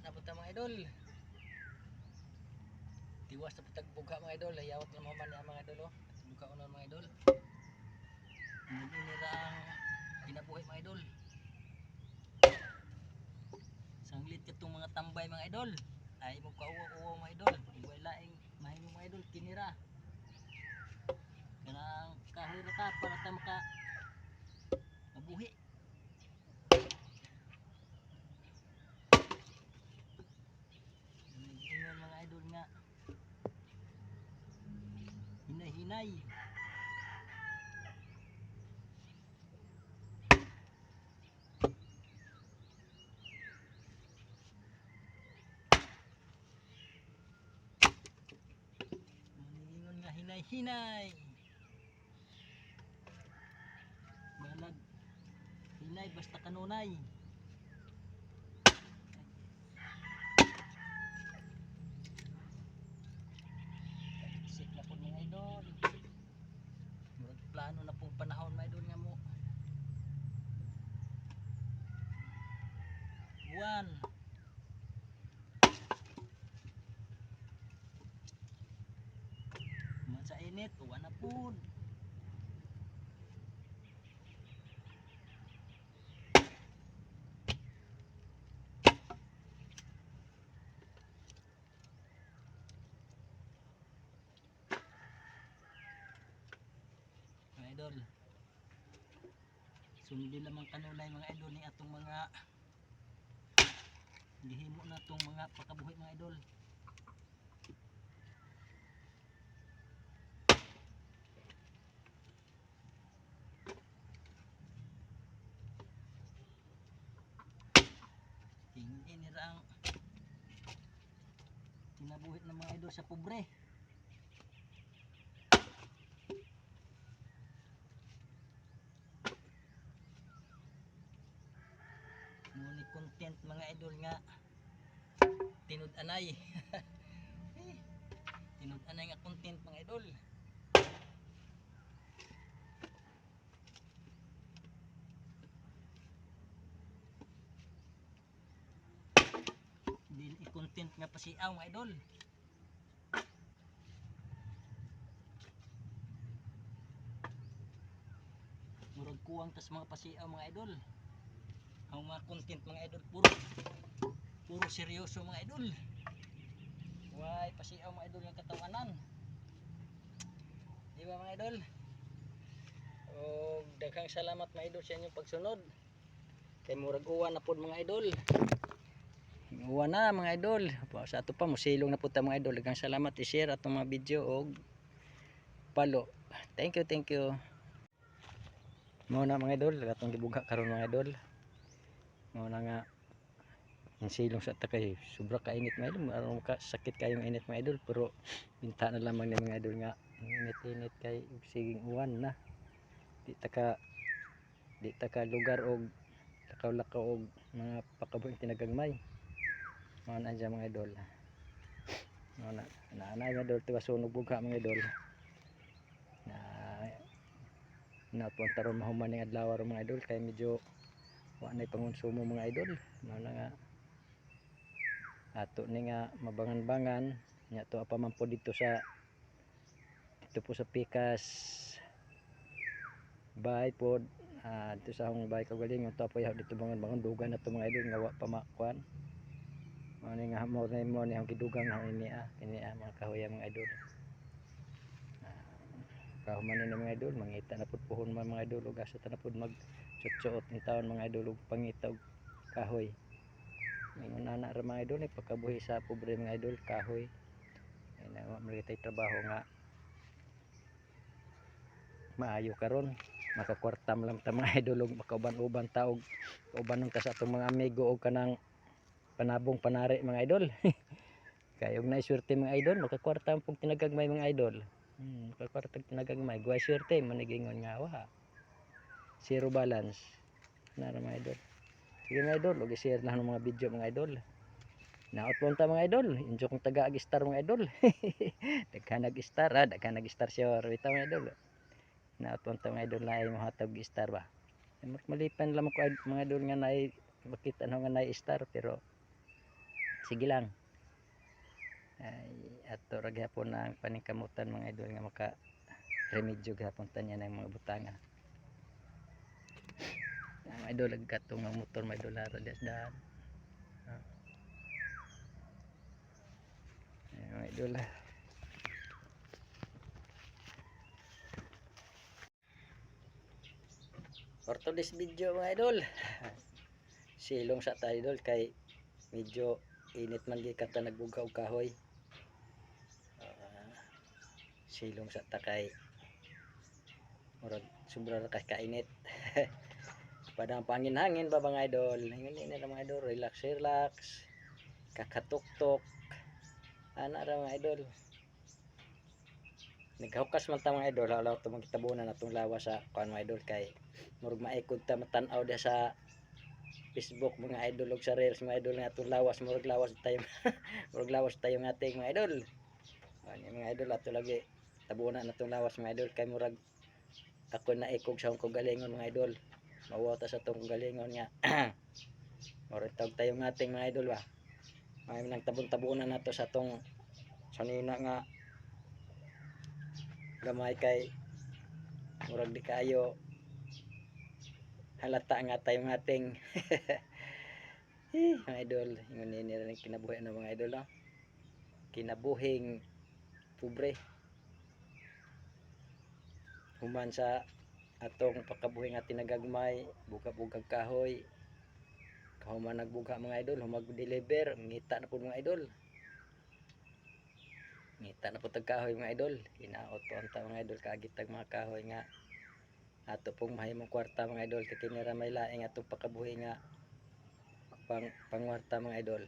na punta mga idol. Tiwas na punta bugha mga idol. Hayawat na man niya mga idol. Bugha unon mga idol. Naging ang kinabuhi mga idol. Sanglit katong mga tambay mga idol. Ay mo kauwa-uwa mga idol. Iway laing mahimo mga idol kinira. Kanang kahoy ra ta para ta maka mabuhi. Ingon mga idol nga hinay-hinay. Ingon nga hinay-hinay. Balag hinay basta kanunay. Sik na po mga idol. Murag plano na pong panahon mga idol nga mo. Buwan. Man sa init, uwan na po. Mga idol. Sundin lamang kanunay mga idol ni atong mga gihimo na tong mga pakabuhi mga idol. Ini ra ang kinabuhi ng mga idol sa pobre. Ngunit content mga idol nga tinud-anay. Tinud-anay nga content mga idol. Dili i-content nga pasiaw mga idol. Murag kuwang tas mga pasiaw mga idol. Ang mga content mga idol puro seryoso mga idol. Why pasiaw mga idol ng katawanan. Di ba mga idol? O daghang salamat mga idol sa inyong pagsunod. Kay murag uwan na pod mga idol. Uwan na mga idol. Sa ato pa mosilong na pud ta mga idol. Daghang salamat i-share atong mga video og palo. Thank you. Mao na mga idol, atong gibugha karon mga idol. Mao na nga silong sa ta kay sobra ka init mga idol, aron ka sakit kayong init mga idol, pero binta na lamang ni mga idol nga init kay siging uwan na. Di ta ka lugar og lakaw-lakaw og mga pakabuhing tinagagmay. Mao na dyan mga idol. Mao na mga idol tiwas sunog bugha mga idol. Na po taron mahuman ning adlaw ro mga idol kay medyo wa nay pangonsumo mga idol. Mao na nga ato ni nga mabangan-bangan nya to pa man po dito po sa Pikas bahay pod dito sa akong bahay kagaling to po dito bangon dugan na to mga idol nga wa pa makuan. Mao ni nga mo ni ang gidugang na ini mga kahoy mga idol. Kahuman ni mga idol mangita na pud puhon mga idol ug asa ta na pud magsuot ni taon mga idol ug pangita og kahoy. Ingon ana ra mga idol pagkabuhi sa pobre mga idol kahoy. Ay wa man tay trabaho nga maayo karon makakwartam lang ta mga idol ug makauban-uban ta og kaubanon ta sa atong mga amigo og kanang panabong panari mga idol. Kay og naiswerte mga idol makakwarta pug tinagagmay mga idol. Makakwarta tinagagmay guay swerte manigingon nga wa zero balance na ra mga idol. Sige mga idol og i-share na ng mga video mga idol. Naot po ta mga idol, injo kong taga ag-star mga idol. Daghan nag-star daghan nag-star siya wita mga idol. Naot po ta mga idol na ay mahatag star ba. Malipan lang ko mga idol nga naay makita no nga naay star pero sige lang. Ay ato ra gyapon na ang paningkamutan mga idol nga maka remedyo gyapon tanya ng mga butanga. Mga idol nagkatong ng motor mga idol ara dasdan. Mga idol. For today's video mga idol. Silong sa tayo idol kay medyo init man gikan ta nagbuga og kahoy. Silong sa takay murag sobra ra kay kainit. Padang pangin-hangin ba mga idol, ingon ni na mga idol, relax kakatuktok ana ra mga idol. Naghukas man ta mga idol, alaw to magkitabunan atong lawas sa kuan mga idol kay murag maikod ta matan-aw dia sa Facebook mga idol ug sa reels mga idol nga atong lawas murag lawas tayo murag lawas tayo ngating mga idol. Ani mga idol ato lagi tabunan atong lawas mga idol kay murag ako na ikog sa akong galingon mga idol. Mawa ta sa tong galingon nga murag tawag tayo ngating mga idol ba. May nang tabon-tabunan nato sa tong sanina nga gamay kay murag di kayo halata nga tayo ngating. Mga idol, ingon ni rin kinabuhi ng mga idol no? Kinabuhing pobre human sa atong pakabuhi nga tinagagmay buga-bugag kahoy kahuman nagbuga mga idol humag deliver ngita na po mga idol ngita na po tag kahoy mga idol hinaot po ang mga idol kaagitag mga kahoy nga ato pong mahimong kwarta mga idol kay kinira may laing atong pakabuhi nga pangwarta mga idol.